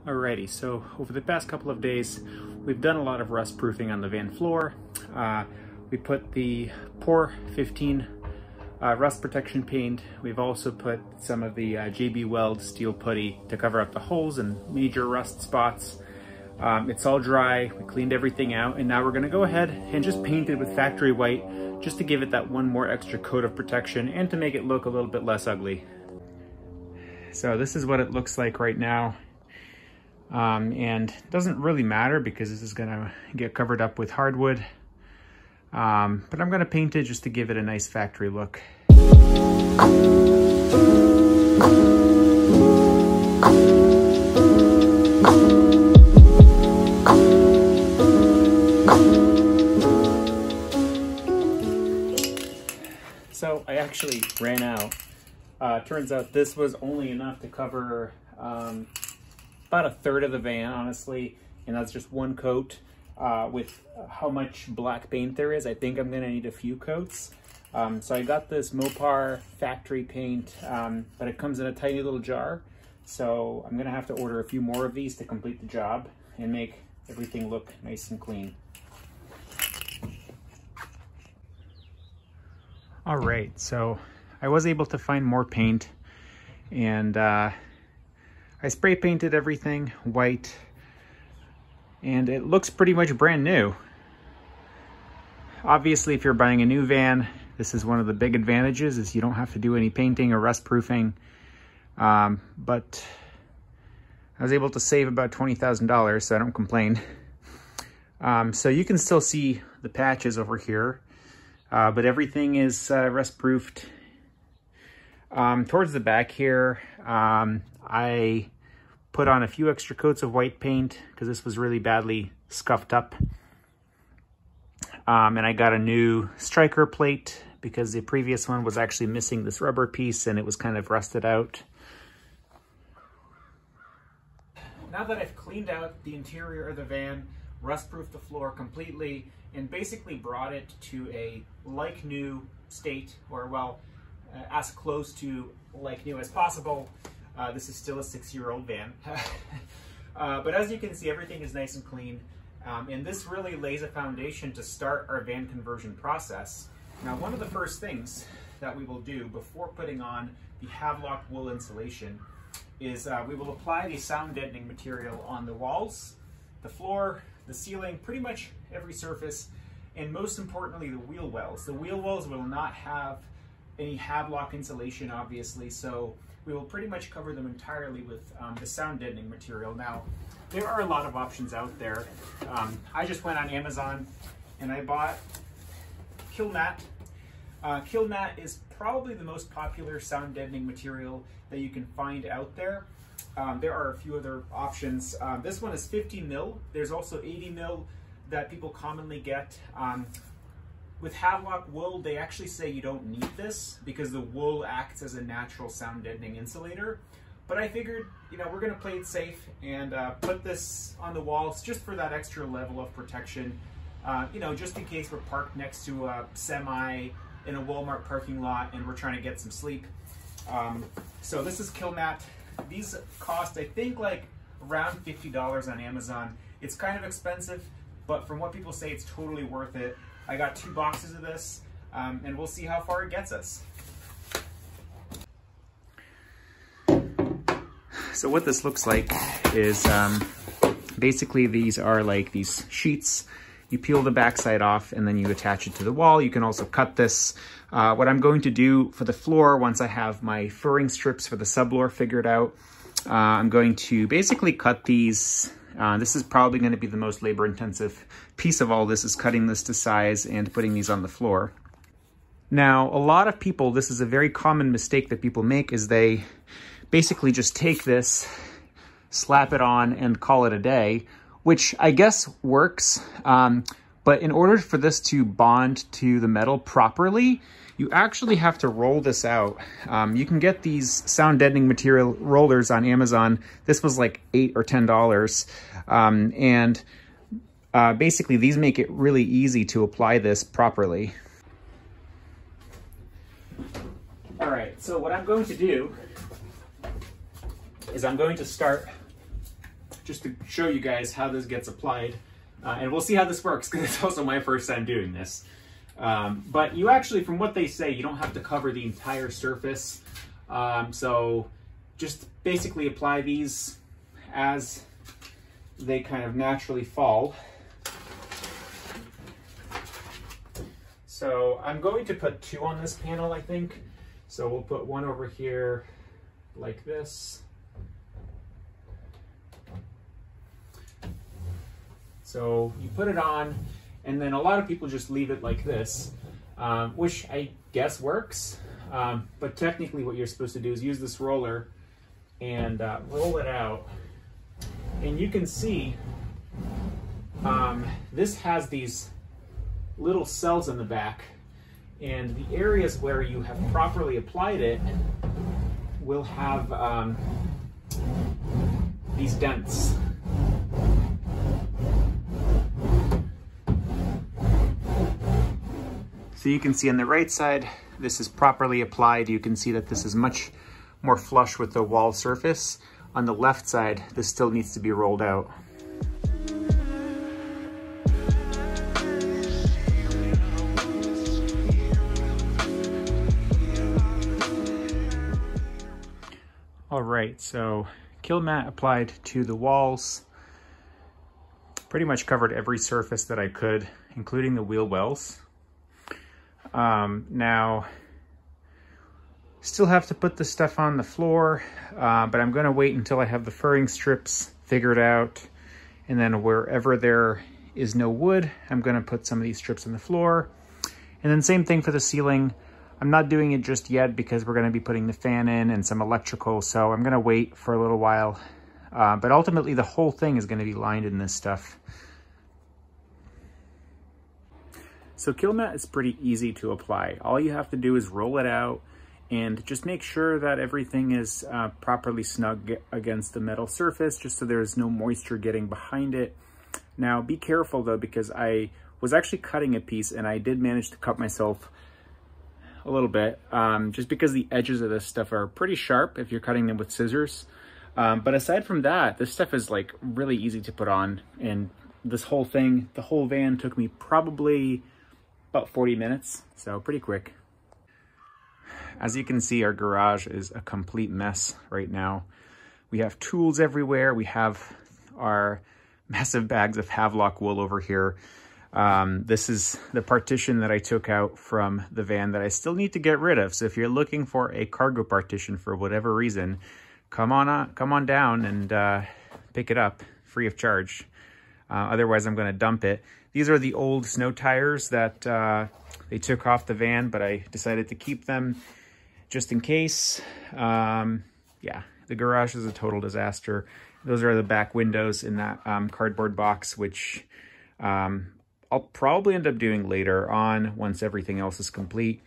Alrighty, so over the past couple of days, we've done a lot of rust proofing on the van floor. We put the POR 15 rust protection paint. We've also put some of the JB Weld steel putty to cover up the holes and major rust spots. It's all dry, we cleaned everything out, and now we're gonna go ahead and just paint it with factory white just to give it that one more extra coat of protection and to make it look a little bit less ugly. So this is what it looks like right now. And it doesn't really matter because this is gonna get covered up with hardwood. But I'm gonna paint it just to give it a nice factory look. So I actually ran out. Turns out this was only enough to cover about a third of the van, honestly, and that's just one coat. With how much black paint there is, I think I'm gonna need a few coats. So I got this Mopar factory paint, but it comes in a tiny little jar. So I'm gonna have to order a few more of these to complete the job and make everything look nice and clean. All right, so I was able to find more paint, and I spray painted everything white, and it looks pretty much brand new. Obviously, if you're buying a new van, this is one of the big advantages, is you don't have to do any painting or rust proofing. But I was able to save about $20,000, so I don't complain. So you can still see the patches over here, but everything is rust proofed. Towards the back here, I put on a few extra coats of white paint because this was really badly scuffed up. And I got a new striker plate because the previous one was actually missing this rubber piece and it was kind of rusted out. Now that I've cleaned out the interior of the van, rust-proofed the floor completely, and basically brought it to a like-new state, or well, as close to like new as possible. This is still a 6-year-old van. But as you can see, everything is nice and clean. And this really lays a foundation to start our van conversion process. Now, one of the first things that we will do before putting on the Havelock wool insulation is we will apply the sound deadening material on the walls, the floor, the ceiling, pretty much every surface, and most importantly, the wheel wells. The wheel wells will not have any Havelock insulation, obviously, so we will pretty much cover them entirely with the sound deadening material. Now, there are a lot of options out there. I just went on Amazon and I bought Kilmat. Kilmat is probably the most popular sound deadening material that you can find out there. There are a few other options. This one is 50 mil. There's also 80 mil that people commonly get. With Havelock wool, they actually say you don't need this because the wool acts as a natural sound deadening insulator. But I figured, you know, we're gonna play it safe and put this on the walls just for that extra level of protection. You know, just in case we're parked next to a semi in a Walmart parking lot and we're trying to get some sleep. So this is Kilmat. These cost, I think, like around $50 on Amazon. It's kind of expensive, but from what people say, it's totally worth it. I got 2 boxes of this, and we'll see how far it gets us. So what this looks like is basically these are like these sheets. You peel the backside off and then you attach it to the wall. You can also cut this. What I'm going to do for the floor, once I have my furring strips for the subfloor figured out, I'm going to basically cut these. This is probably going to be the most labor-intensive piece of all this, is cutting this to size and putting these on the floor. Now, a lot of people, this is a very common mistake that people make, is they basically just take this, slap it on, and call it a day, which I guess works. But in order for this to bond to the metal properly, you actually have to roll this out. You can get these sound deadening material rollers on Amazon. This was like $8 or $10. Basically, these make it really easy to apply this properly. All right, so what I'm going to do is I'm going to start just to show you guys how this gets applied. And we'll see how this works, because it's also my first time doing this. But you actually, from what they say, you don't have to cover the entire surface. So just basically apply these as they kind of naturally fall. So I'm going to put 2 on this panel, I think. So we'll put 1 over here like this. So you put it on, and then a lot of people just leave it like this, which I guess works. But technically what you're supposed to do is use this roller and roll it out. And you can see this has these little cells in the back, and the areas where you have properly applied it will have these dents. So you can see on the right side, this is properly applied. You can see that this is much more flush with the wall surface. On the left side, this still needs to be rolled out. All right, so Kilmat applied to the walls. Pretty much covered every surface that I could, including the wheel wells. Now, still have to put the stuff on the floor, but I'm going to wait until I have the furring strips figured out. And then wherever there is no wood, I'm going to put some of these strips on the floor. And then same thing for the ceiling. I'm not doing it just yet because we're going to be putting the fan in and some electrical, so I'm going to wait for a little while. But ultimately, the whole thing is going to be lined in this stuff. So Kilmat is pretty easy to apply. All you have to do is roll it out and just make sure that everything is properly snug against the metal surface, just so there's no moisture getting behind it. Now, be careful though, because I was actually cutting a piece and I did manage to cut myself a little bit, just because the edges of this stuff are pretty sharp if you're cutting them with scissors. But aside from that, this stuff is like really easy to put on, and this whole thing, the whole van took me probably about 40 minutes, so pretty quick. As you can see, our garage is a complete mess right now. We have tools everywhere. We have our massive bags of Havelock wool over here. This is the partition that I took out from the van that I still need to get rid of. So if you're looking for a cargo partition for whatever reason, come on down and pick it up free of charge. Otherwise, I'm going to dump it. These are the old snow tires that they took off the van, but I decided to keep them just in case. Yeah, the garage is a total disaster. Those are the back windows in that cardboard box, which I'll probably end up doing later on once everything else is complete.